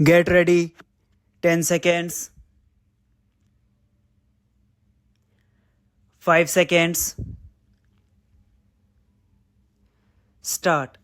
Get ready. 10 seconds. 5 seconds. Start.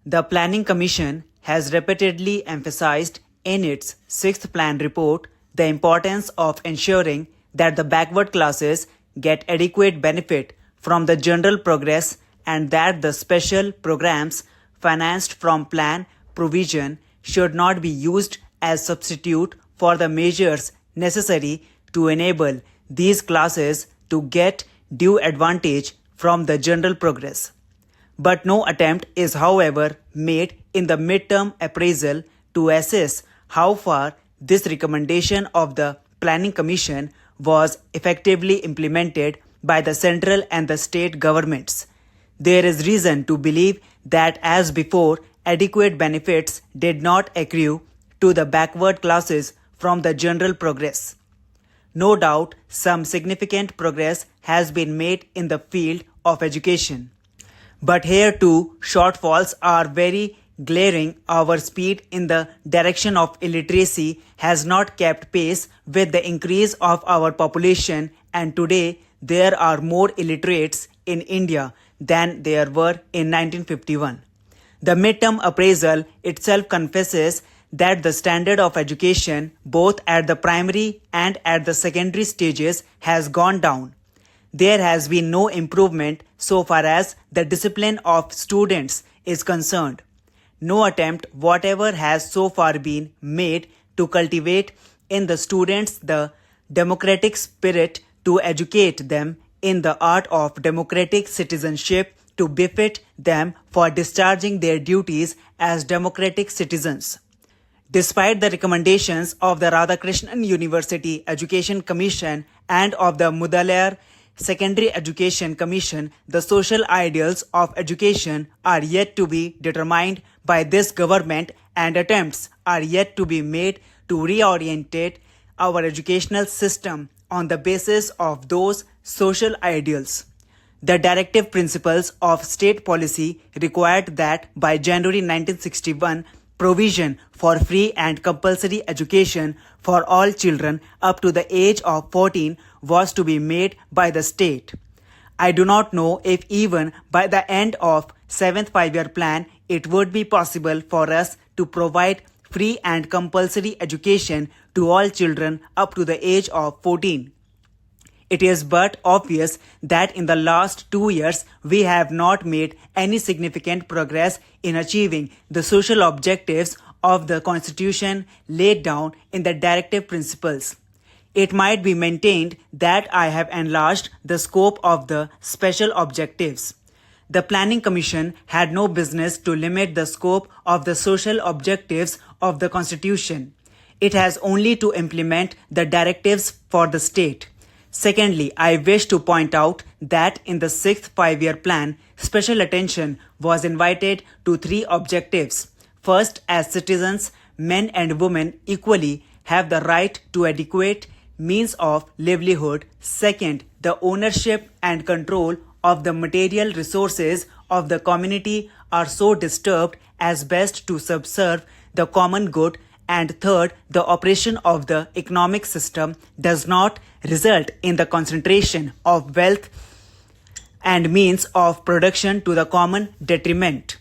The Planning Commission has repeatedly emphasized in its 6th plan report the importance of ensuring that the backward classes get adequate benefit from the general progress and that the special programs financed from plan provision should not be used as substitute for the measures necessary to enable these classes to get due advantage from the general progress. But no attempt is, however, made in the midterm appraisal to assess how far this recommendation of the Planning Commission was effectively implemented by the central and the state governments. There is reason to believe that, as before, adequate benefits did not accrue to the backward classes from the general progress. No doubt, some significant progress has been made in the field of education. But here too, shortfalls are very glaring. Our speed in the direction of illiteracy has not kept pace with the increase of our population, and today there are more illiterates in India than there were in 1951. The midterm appraisal itself confesses that the standard of education, both at the primary and at the secondary stages, has gone down. There has been no improvement so far as the discipline of students is concerned. No attempt whatever has so far been made to cultivate in the students the democratic spirit, to educate them in the art of democratic citizenship, to befit them for discharging their duties as democratic citizens. Despite the recommendations of the Radhakrishnan University Education Commission and of the Mudaliar Secondary Education Commission, the social ideals of education are yet to be determined by this government, and attempts are yet to be made to reorientate our educational system on the basis of those social ideals. The directive principles of state policy required that by January 1961, provision for free and compulsory education for all children up to the age of 14 was to be made by the state. I do not know if even by the end of 7th 5-year plan it would be possible for us to provide free and compulsory education to all children up to the age of 14. It is but obvious that in the last 2 years we have not made any significant progress in achieving the social objectives of the Constitution laid down in the directive principles. It might be maintained that I have enlarged the scope of the special objectives. The Planning Commission had no business to limit the scope of the social objectives of the Constitution. It has only to implement the directives for the state. Secondly, I wish to point out that in the 6th 5-year plan, special attention was invited to 3 objectives. First, as citizens, men and women equally have the right to adequate means of livelihood. Second, the ownership and control of the material resources of the community are so disturbed as best to subserve the common good. And third, the operation of the economic system does not result in the concentration of wealth and means of production to the common detriment.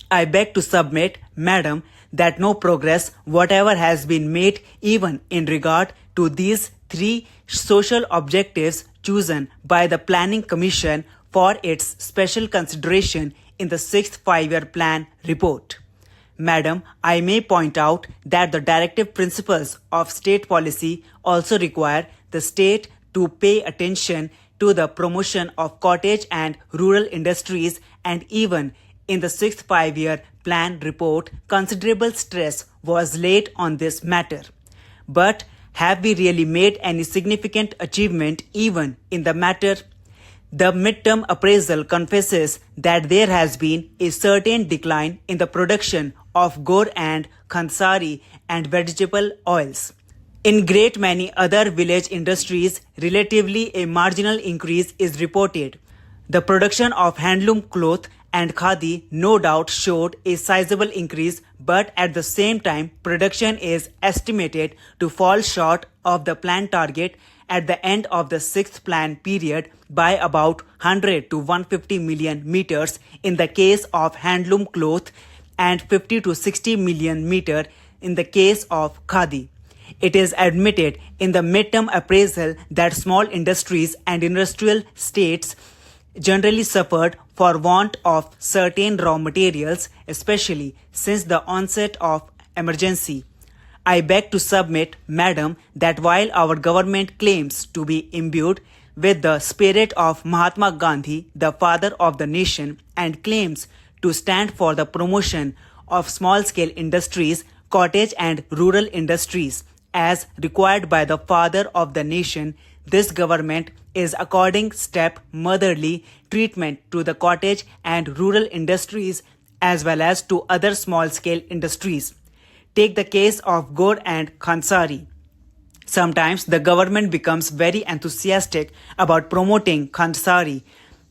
I beg to submit, Madam, that no progress whatever has been made even in regard to these 3 social objectives chosen by the Planning Commission for its special consideration in the 6th 5-year plan report. Madam, I may point out that the directive principles of state policy also require the state to pay attention to the promotion of cottage and rural industries, and even in the 6th 5-year plan report, considerable stress was laid on this matter. But have we really made any significant achievement even in the matter? The midterm appraisal confesses that there has been a certain decline in the production of gur and khansari and vegetable oils. In great many other village industries, relatively a marginal increase is reported. The production of handloom cloth and khadi no doubt showed a sizable increase, but at the same time, production is estimated to fall short of the planned target at the end of the sixth plan period by about 100 to 150 million meters in the case of handloom cloth and 50 to 60 million meter in the case of khadi. It is admitted in the midterm appraisal that small industries and industrial states generally suffered for want of certain raw materials, especially since the onset of emergency. I beg to submit, Madam, that while our government claims to be imbued with the spirit of Mahatma Gandhi, the father of the nation, and claims to stand for the promotion of small-scale industries, cottage and rural industries, as required by the father of the nation, this government is according step-motherly treatment to the cottage and rural industries as well as to other small-scale industries. Take the case of Gur and Khansari. Sometimes the government becomes very enthusiastic about promoting Khansari.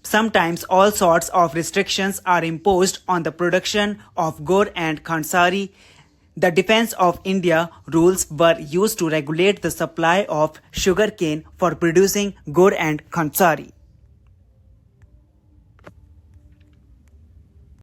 Sometimes all sorts of restrictions are imposed on the production of Gur and Khansari. The Defense of India rules were used to regulate the supply of sugarcane for producing Gur and Khansari.